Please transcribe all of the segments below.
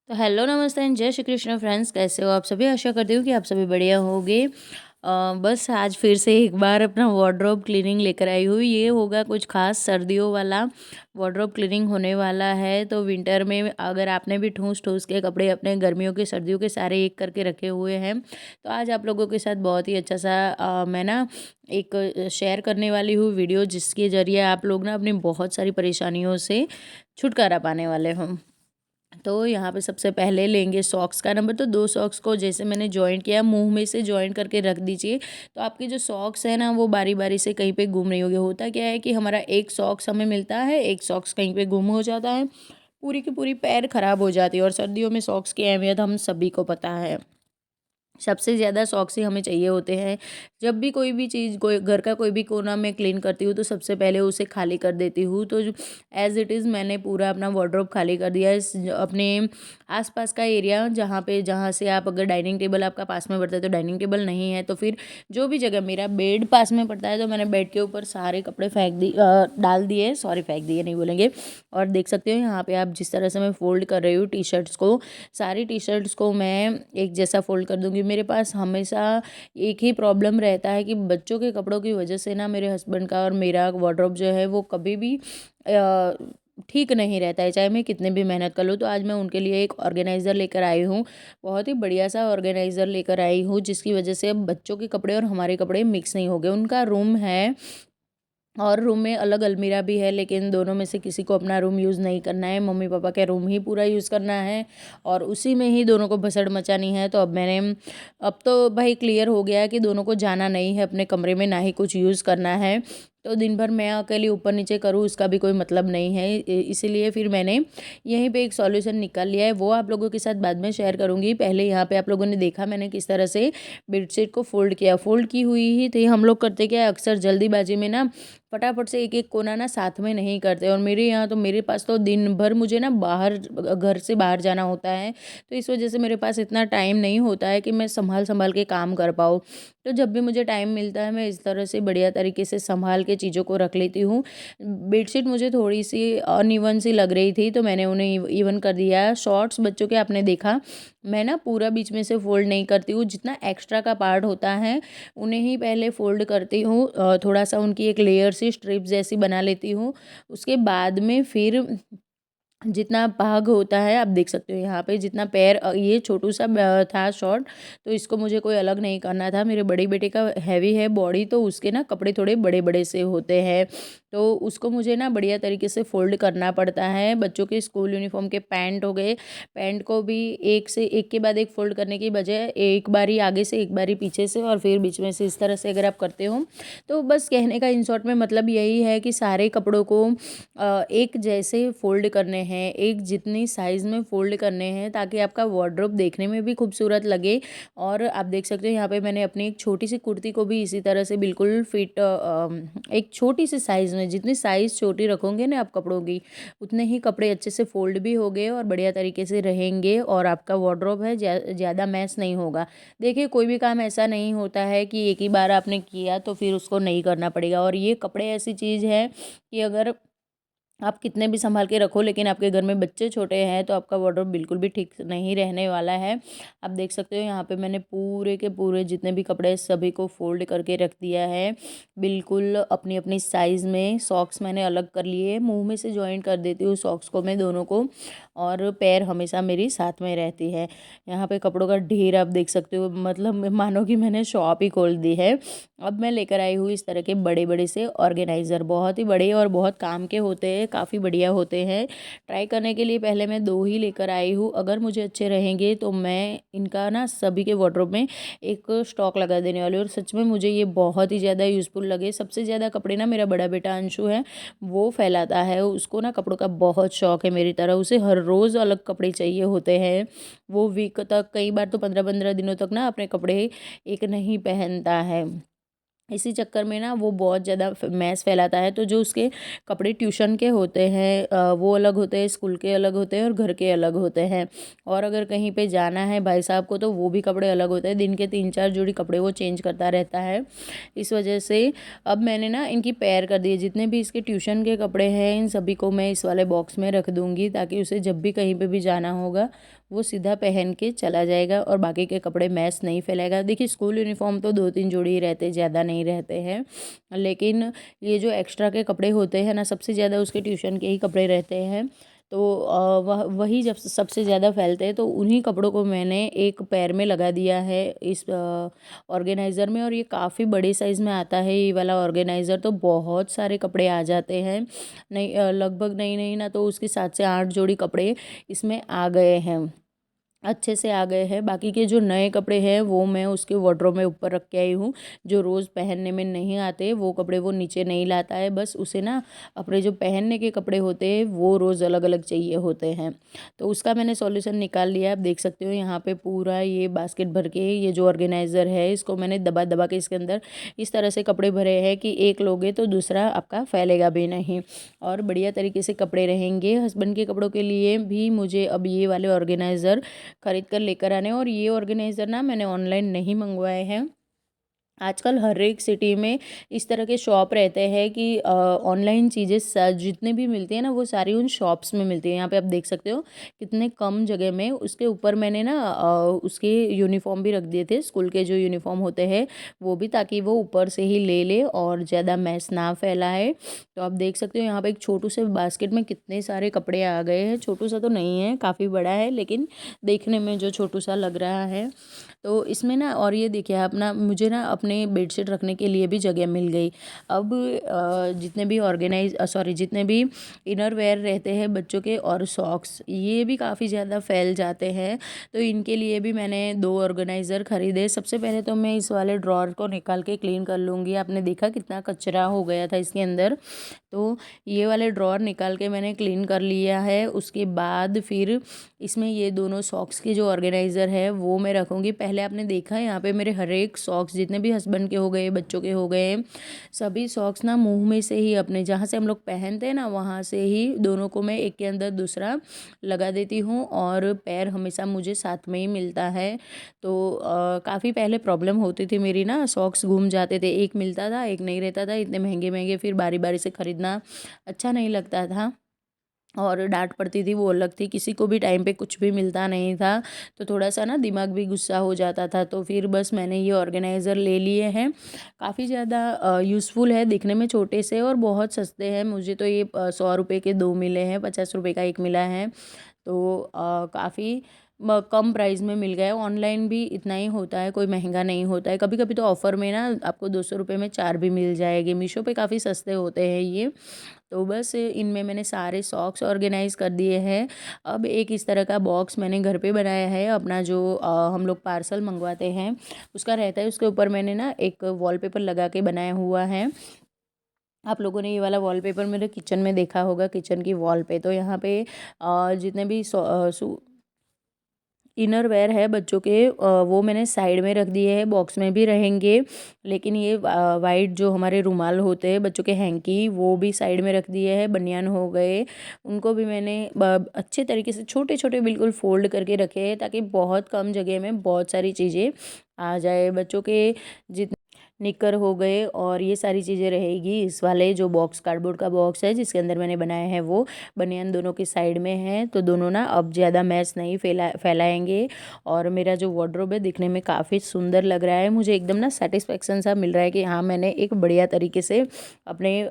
तो हेलो नमस्ते एंड जय श्री कृष्ण फ्रेंड्स, कैसे हो आप सभी। आशा करती हूँ कि आप सभी बढ़िया होंगे। बस आज फिर से एक बार अपना वार्डरोब क्लीनिंग लेकर आई हूँ। ये होगा कुछ खास सर्दियों वाला वार्डरोब क्लीनिंग होने वाला है। तो विंटर में अगर आपने भी ठूस ठूस के कपड़े अपने गर्मियों के सर्दियों के सारे एक करके रखे हुए हैं, तो आज आप लोगों के साथ बहुत ही अच्छा सा मैं ना एक शेयर करने वाली हूँ वीडियो, जिसके ज़रिए आप लोग ना अपनी बहुत सारी परेशानियों से छुटकारा पाने वाले हों। तो यहाँ पे सबसे पहले लेंगे सॉक्स का नंबर। तो 2 सॉक्स को जैसे मैंने जॉइंट किया, मुंह में से जॉइंट करके रख दीजिए। तो आपके जो सॉक्स है ना, वो बारी बारी से कहीं पे गुम नहीं होंगे। होता क्या है कि हमारा एक सॉक्स हमें मिलता है, एक सॉक्स कहीं पे गुम हो जाता है, पूरी की पूरी पैर खराब हो जाती है। और सर्दियों में सॉक्स की अहमियत हम सभी को पता है। सबसे ज़्यादा सॉक्स ही हमें चाहिए होते हैं। जब भी कोई भी चीज़, कोई घर का कोई भी कोना मैं क्लीन करती हूँ, तो सबसे पहले उसे खाली कर देती हूँ। तो एज़ इट इज़ मैंने पूरा अपना वार्डरोब खाली कर दिया है। अपने आसपास का एरिया, जहाँ से आप, अगर डाइनिंग टेबल आपका पास में पड़ता है तो डाइनिंग टेबल, नहीं है तो फिर जो भी जगह, मेरा बेड पास में पड़ता है तो मैंने बेड के ऊपर सारे कपड़े डाल दिए, सॉरी फेंक दिए नहीं बोलेंगे। और देख सकते हो यहाँ पे आप, जिस तरह से मैं फ़ोल्ड कर रही हूँ टी शर्ट्स को, सारी टी शर्ट्स को मैं एक जैसा फ़ोल्ड कर दूँगी। मेरे पास हमेशा एक ही प्रॉब्लम रहता है कि बच्चों के कपड़ों की वजह से ना, मेरे हस्बैंड का और मेरा वार्डरोब जो है वो कभी भी ठीक नहीं रहता है, चाहे मैं कितने भी मेहनत कर लूँ। तो आज मैं उनके लिए एक ऑर्गेनाइज़र लेकर आई हूँ। बहुत ही बढ़िया सा ऑर्गेनाइज़र लेकर आई हूँ, जिसकी वजह से अब बच्चों के कपड़े और हमारे कपड़े मिक्स नहीं हो गए। उनका रूम है और रूम में अलग अलमीरा भी है, लेकिन दोनों में से किसी को अपना रूम यूज़ नहीं करना है। मम्मी पापा का रूम ही पूरा यूज़ करना है और उसी में ही दोनों को भसड़ मचानी है। तो अब तो भाई क्लियर हो गया है कि दोनों को जाना नहीं है अपने कमरे में, ना ही कुछ यूज़ करना है। तो दिन भर मैं अकेली ऊपर नीचे करूँ, उसका भी कोई मतलब नहीं है। इसीलिए फिर मैंने यहीं पे एक सॉल्यूशन निकाल लिया है, वो आप लोगों के साथ बाद में शेयर करूँगी। पहले यहाँ पे आप लोगों ने देखा मैंने किस तरह से बेडशीट को फ़ोल्ड किया। फ़ोल्ड की हुई ही थी। हम लोग करते क्या है, अक्सर जल्दीबाजी में ना फटाफट से एक-एक कोना ना साथ में नहीं करते। और मेरे यहाँ तो, मेरे पास तो दिन भर मुझे ना बाहर, घर से बाहर जाना होता है। तो इस वज़ह से मेरे पास इतना टाइम नहीं होता है कि मैं सँभाल-सँभाल के काम कर पाऊँ। तो जब भी मुझे टाइम मिलता है, मैं इस तरह से बढ़िया तरीके से सँभाल के चीज़ों को रख लेती हूँ। बेडशीट मुझे थोड़ी-सी अनइवन सी लग रही थी, तो मैंने उन्हें इवन कर दिया। शॉर्ट्स बच्चों के आपने देखा, मैं ना पूरा बीच में से फ़ोल्ड नहीं करती हूँ। जितना एक्स्ट्रा का पार्ट होता है, उन्हें ही पहले फ़ोल्ड करती हूँ। थोड़ा-सा उनकी एक लेयर सी स्ट्रिप जैसी बना लेती हूँ। उसके बाद में फिर जितना भाग होता है, आप देख सकते हो यहाँ पे, जितना पैर, ये छोटू सा था शॉर्ट, तो इसको मुझे कोई अलग नहीं करना था। मेरे बड़े बेटे का हैवी है बॉडी, तो उसके ना कपड़े थोड़े बड़े बड़े से होते हैं, तो उसको मुझे ना बढ़िया तरीके से फोल्ड करना पड़ता है। बच्चों के स्कूल यूनिफॉर्म के पैंट हो गए, पैंट को भी एक से एक के बाद एक फोल्ड करने की बजाय एक बारी आगे से, एक बारी पीछे से, और फिर बीच में से, इस तरह से अगर आप करते हो, तो बस कहने का इन शॉर्ट में मतलब यही है कि सारे कपड़ों को एक जैसे फ़ोल्ड करने हैं, एक जितनी साइज़ में फ़ोल्ड करने हैं, ताकि आपका वार्डरोब देखने में भी खूबसूरत लगे। और आप देख सकते हो यहाँ पे मैंने अपनी एक छोटी-सी कुर्ती को भी इसी तरह से बिल्कुल फिट, एक छोटी-सी साइज़ में, जितनी साइज़ छोटी रखोगे ना आप कपड़ों की, उतने ही कपड़े अच्छे से फ़ोल्ड भी होंगे और बढ़िया तरीके से रहेंगे, और आपका वार्डरोब है ज़्यादा मैस नहीं होगा। देखिए, कोई भी काम ऐसा नहीं होता है कि एक ही बार आपने किया तो फिर उसको नहीं करना पड़ेगा। और ये कपड़े ऐसी चीज़ है कि अगर आप कितने भी संभाल के रखो, लेकिन आपके घर में बच्चे छोटे हैं, तो आपका वार्डरोब बिल्कुल भी ठीक नहीं रहने वाला है। आप देख सकते हो यहाँ पे मैंने पूरे के पूरे जितने भी कपड़े हैं, सभी को फोल्ड करके रख दिया है, बिल्कुल अपनी अपनी साइज़ में। सॉक्स मैंने अलग कर लिए, मुंह में से जॉइंट कर देती हूँ सॉक्स को मैं दोनों को, और पैर हमेशा मेरी साथ में रहती है। यहाँ पे कपड़ों का ढेर आप देख सकते हो, मतलब मानो कि मैंने शॉप ही खोल दी है। अब मैं लेकर आई हूँ इस तरह के बड़े बड़े से ऑर्गेनाइज़र, बहुत ही बड़े और बहुत काम के होते हैं, काफ़ी बढ़िया होते हैं। ट्राई करने के लिए पहले मैं 2 ही लेकर आई हूँ, अगर मुझे अच्छे रहेंगे तो मैं इनका ना सभी के वार्डरोब में एक स्टॉक लगा देने वाली हूँ। और सच में मुझे ये बहुत ही ज़्यादा यूज़फुल लगे। सबसे ज़्यादा कपड़े ना मेरा बड़ा बेटा अंशु है, वो फैलाता है। उसको ना कपड़ों का बहुत शौक है मेरी तरह, उसे हर रोज़ अलग कपड़े चाहिए होते हैं। वो वीक तक, कई बार तो 15-15 दिनों तक ना अपने कपड़े एक नहीं पहनता है। इसी चक्कर में ना वो बहुत ज़्यादा मैस फैलाता है। तो जो उसके कपड़े ट्यूशन के होते हैं, वो अलग होते हैं, स्कूल के अलग होते हैं और घर के अलग होते हैं। और अगर कहीं पे जाना है भाई साहब को, तो वो भी कपड़े अलग होते हैं। दिन के 3-4 जोड़ी कपड़े वो चेंज करता रहता है। इस वजह से अब मैंने ना इनकी पैर कर दी है। जितने भी इसके ट्यूशन के कपड़े हैं, इन सभी को मैं इस वाले बॉक्स में रख दूँगी, ताकि उसे जब भी कहीं पे भी जाना होगा, वो सीधा पहन के चला जाएगा और बाकी के कपड़े मैस नहीं फैलाएगा। देखिए स्कूल यूनिफॉर्म तो 2-3 जोड़ी ही रहते, ज़्यादा नहीं रहते हैं, लेकिन ये जो एक्स्ट्रा के कपड़े होते हैं ना, सबसे ज़्यादा उसके ट्यूशन के ही कपड़े रहते हैं। तो वही जब सबसे ज़्यादा फैलते हैं, तो उन्हीं कपड़ों को मैंने एक पैर में लगा दिया है इस ऑर्गेनाइज़र में। और ये काफ़ी बड़े साइज़ में आता है ये वाला ऑर्गेनाइज़र, तो बहुत सारे कपड़े आ जाते हैं। नहीं लगभग नहीं नहीं ना तो उसके 7 से 8 जोड़ी कपड़े इसमें आ गए हैं, अच्छे से आ गए हैं। बाकी के जो नए कपड़े हैं वो मैं उसके वार्डरोब में ऊपर रख के आई हूँ। जो रोज़ पहनने में नहीं आते वो कपड़े वो नीचे नहीं लाता है, बस उसे ना अपने जो पहनने के कपड़े होते हैं वो रोज़ अलग अलग चाहिए होते हैं। तो उसका मैंने सॉल्यूशन निकाल लिया। आप देख सकते हो यहाँ पे पूरा ये बास्केट भर के ये जो ऑर्गेनाइज़र है इसको मैंने दबा दबा के इसके अंदर इस तरह से कपड़े भरे हैं कि एक लोगे तो दूसरा आपका फैलेगा भी नहीं और बढ़िया तरीके से कपड़े रहेंगे। हस्बैंड के कपड़ों के लिए भी मुझे अब ये वाले ऑर्गेनाइज़र खरीद कर लेकर आने। और ये ऑर्गेनाइज़र ना मैंने ऑनलाइन नहीं मंगवाए हैं। आजकल हर एक सिटी में इस तरह के शॉप रहते हैं कि ऑनलाइन चीज़ें जितने भी मिलती हैं ना वो सारी उन शॉप्स में मिलती है। यहाँ पे आप देख सकते हो कितने कम जगह में उसके ऊपर मैंने ना उसके यूनिफॉर्म भी रख दिए थे, स्कूल के जो यूनिफॉर्म होते हैं वो भी, ताकि वो ऊपर से ही ले ले और ज़्यादा मैस ना फैलाए। तो आप देख सकते हो यहाँ पे एक छोटू से बास्केट में कितने सारे कपड़े आ गए हैं। छोटू सा तो नहीं है, काफ़ी बड़ा है, लेकिन देखने में जो छोटू सा लग रहा है। तो इसमें ना और ये देखिए अपना मुझे ना अपने बेडशीट रखने के लिए भी जगह मिल गई। अब जितने भी जितने भी इनर वेयर रहते हैं बच्चों के और सॉक्स ये भी काफ़ी ज़्यादा फैल जाते हैं, तो इनके लिए भी मैंने 2 ऑर्गेनाइज़र खरीदे। सबसे पहले तो मैं इस वाले ड्रॉर को निकाल के क्लीन कर लूँगी। आपने देखा कितना कचरा हो गया था इसके अंदर, तो ये वाले ड्रॉर निकाल के मैंने क्लीन कर लिया है। उसके बाद फिर इसमें ये दोनों सॉक्स के जो ऑर्गेनाइज़र है वो मैं रखूँगी। पहले आपने देखा है यहाँ पे मेरे हर एक सॉक्स जितने भी हस्बैंड के हो गए, बच्चों के हो गए, सभी सॉक्स ना मुंह में से ही अपने जहाँ से हम लोग पहनते हैं ना वहाँ से ही दोनों को मैं एक के अंदर दूसरा लगा देती हूँ और पैर हमेशा मुझे साथ में ही मिलता है। तो काफ़ी पहले प्रॉब्लम होती थी मेरी ना, सॉक्स घूम जाते थे, एक मिलता था एक नहीं रहता था, इतने महंगे महंगे फिर बारी बारी से ख़रीदना अच्छा नहीं लगता था और डांट पड़ती थी वो अलग थी। किसी को भी टाइम पे कुछ भी मिलता नहीं था तो थोड़ा सा ना दिमाग भी गुस्सा हो जाता था। तो फिर बस मैंने ये ऑर्गेनाइज़र ले लिए हैं। काफ़ी ज़्यादा यूज़फुल है, दिखने में छोटे से और बहुत सस्ते हैं। मुझे तो ये 100 रुपये के 2 मिले हैं, 50 रुपये का एक मिला है। तो काफ़ी कम प्राइस में मिल गया है। ऑनलाइन भी इतना ही होता है, कोई महंगा नहीं होता है। कभी कभी तो ऑफ़र में ना आपको 200 रुपये में 4 भी मिल जाएंगे। मीशो पे काफ़ी सस्ते होते हैं ये। तो बस इनमें मैंने सारे सॉक्स ऑर्गेनाइज़ कर दिए हैं। अब एक इस तरह का बॉक्स मैंने घर पे बनाया है अपना, जो हम लोग पार्सल मंगवाते हैं उसका रहता है। उसके ऊपर मैंने ना एक वॉलपेपर लगा के बनाया हुआ है। आप लोगों ने ये वाला वॉलपेपर मेरे किचन में देखा होगा, किचन की वॉल पे। तो यहाँ पे जितने भी इनर वेयर है बच्चों के वो मैंने साइड में रख दिए हैं, बॉक्स में भी रहेंगे। लेकिन ये वाइट जो हमारे रुमाल होते हैं बच्चों के हैंकी वो भी साइड में रख दिए हैं। बनियान हो गए उनको भी मैंने अच्छे तरीके से छोटे छोटे बिल्कुल फोल्ड करके रखे हैं, ताकि बहुत कम जगह में बहुत सारी चीज़ें आ जाए। बच्चों के जितने निकर हो गए और ये सारी चीज़ें रहेगी इस वाले जो बॉक्स, कार्डबोर्ड का बॉक्स है जिसके अंदर मैंने बनाया है वो। बनियान दोनों की साइड में है तो दोनों ना अब ज़्यादा मैस नहीं फैलाएंगे। और मेरा जो वार्डरोब है दिखने में काफ़ी सुंदर लग रहा है। मुझे एकदम ना सेटिस्फेक्शन सा मिल रहा है कि हाँ मैंने एक बढ़िया तरीके से अपने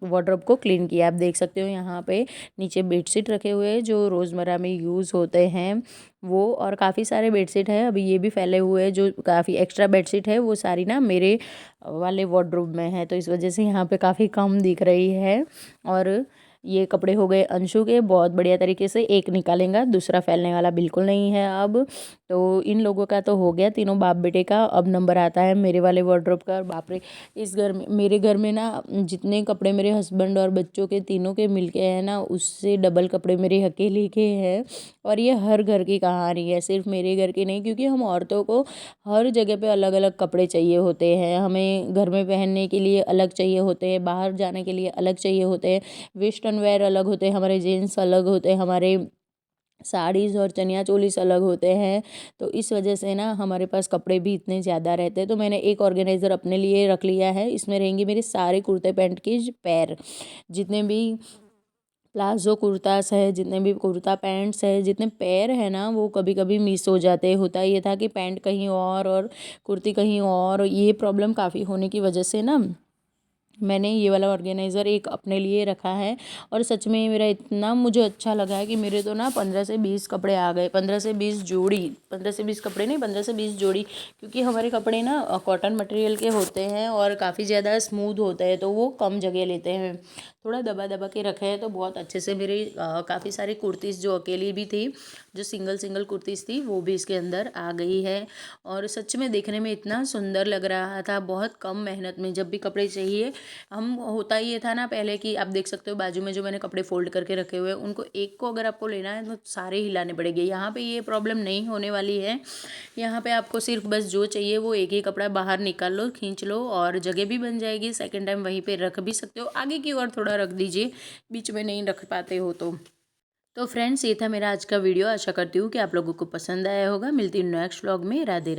वार्डरोब को क्लीन किया। आप देख सकते हो यहाँ पे नीचे बेडशीट रखे हुए हैं जो रोज़मर्रा में यूज़ होते हैं वो, और काफ़ी सारे बेडशीट है अभी ये भी फैले हुए हैं। जो काफ़ी एक्स्ट्रा बेडशीट है वो सारी ना मेरे वाले वार्डरोब में है, तो इस वजह से यहाँ पे काफ़ी कम दिख रही है। और ये कपड़े हो गए अंशु के, बहुत बढ़िया तरीके से एक निकालेंगे दूसरा फैलने वाला बिल्कुल नहीं है अब। तो इन लोगों का तो हो गया, तीनों बाप बेटे का। अब नंबर आता है मेरे वाले वार्डरोब का। और बाप रे, इस घर में, मेरे घर में ना जितने कपड़े मेरे हस्बैंड और बच्चों के तीनों के मिलके हैं ना उससे डबल कपड़े मेरे अकेले के हैं। और ये हर घर की कहानी है, सिर्फ मेरे घर की नहीं, क्योंकि हम औरतों को हर जगह पे अलग अलग कपड़े चाहिए होते हैं। हमें घर में पहनने के लिए अलग चाहिए होते हैं, बाहर जाने के लिए अलग चाहिए होते हैं, वेस्टर्न वेयर अलग होते हैं, हमारे जीन्स अलग होते हैं, हमारे साड़ीज़ और चनिया चोलीस अलग होते हैं। तो इस वजह से ना हमारे पास कपड़े भी इतने ज़्यादा रहते हैं। तो मैंने एक ऑर्गेनाइज़र अपने लिए रख लिया है, इसमें रहेंगे मेरे सारे कुर्ते पैंट के पैर, जितने भी प्लाज़ो कुर्तास है, जितने भी कुर्ता पैंट्स है, जितने पैर है ना वो कभी कभी मिस हो जाते। होता ये था कि पैंट कहीं और कुर्ती कहीं और, ये प्रॉब्लम काफ़ी होने की वजह से ना मैंने ये वाला ऑर्गेनाइज़र एक अपने लिए रखा है। और सच में मेरा इतना मुझे अच्छा लगा है कि मेरे तो ना 15 से 20 कपड़े आ गए, 15 से 20 जोड़ी, 15 से 20 कपड़े नहीं, 15 से 20 जोड़ी। क्योंकि हमारे कपड़े ना कॉटन मटेरियल के होते हैं और काफ़ी ज़्यादा स्मूथ होते हैं, तो वो कम जगह लेते हैं। थोड़ा दबा दबा के रखे हैं तो बहुत अच्छे से मेरी काफ़ी सारी कुर्तीज़ जो अकेली भी थी, जो सिंगल सिंगल कुर्तीज़ थी, वो भी इसके अंदर आ गई है। और सच में देखने में इतना सुंदर लग रहा था, बहुत कम मेहनत में। जब भी कपड़े चाहिए हम, होता ये था ना पहले कि आप देख सकते हो बाजू में जो मैंने कपड़े फोल्ड करके रखे हुए हैं, उनको एक को अगर आपको लेना है तो सारे हिलाने पड़ेंगे। यहाँ पे ये प्रॉब्लम नहीं होने वाली है। यहाँ पे आपको सिर्फ बस जो चाहिए वो एक ही कपड़ा बाहर निकाल लो, खींच लो और जगह भी बन जाएगी। सेकेंड टाइम वहीं पे रख भी सकते हो, आगे की ओर थोड़ा रख दीजिए, बीच में नहीं रख पाते हो तो फ्रेंड्स ये था मेरा आज का वीडियो। आशा करती हूँ कि आप लोगों को पसंद आया होगा। मिलती हूँ नेक्स्ट व्लॉग में। राधे राधे।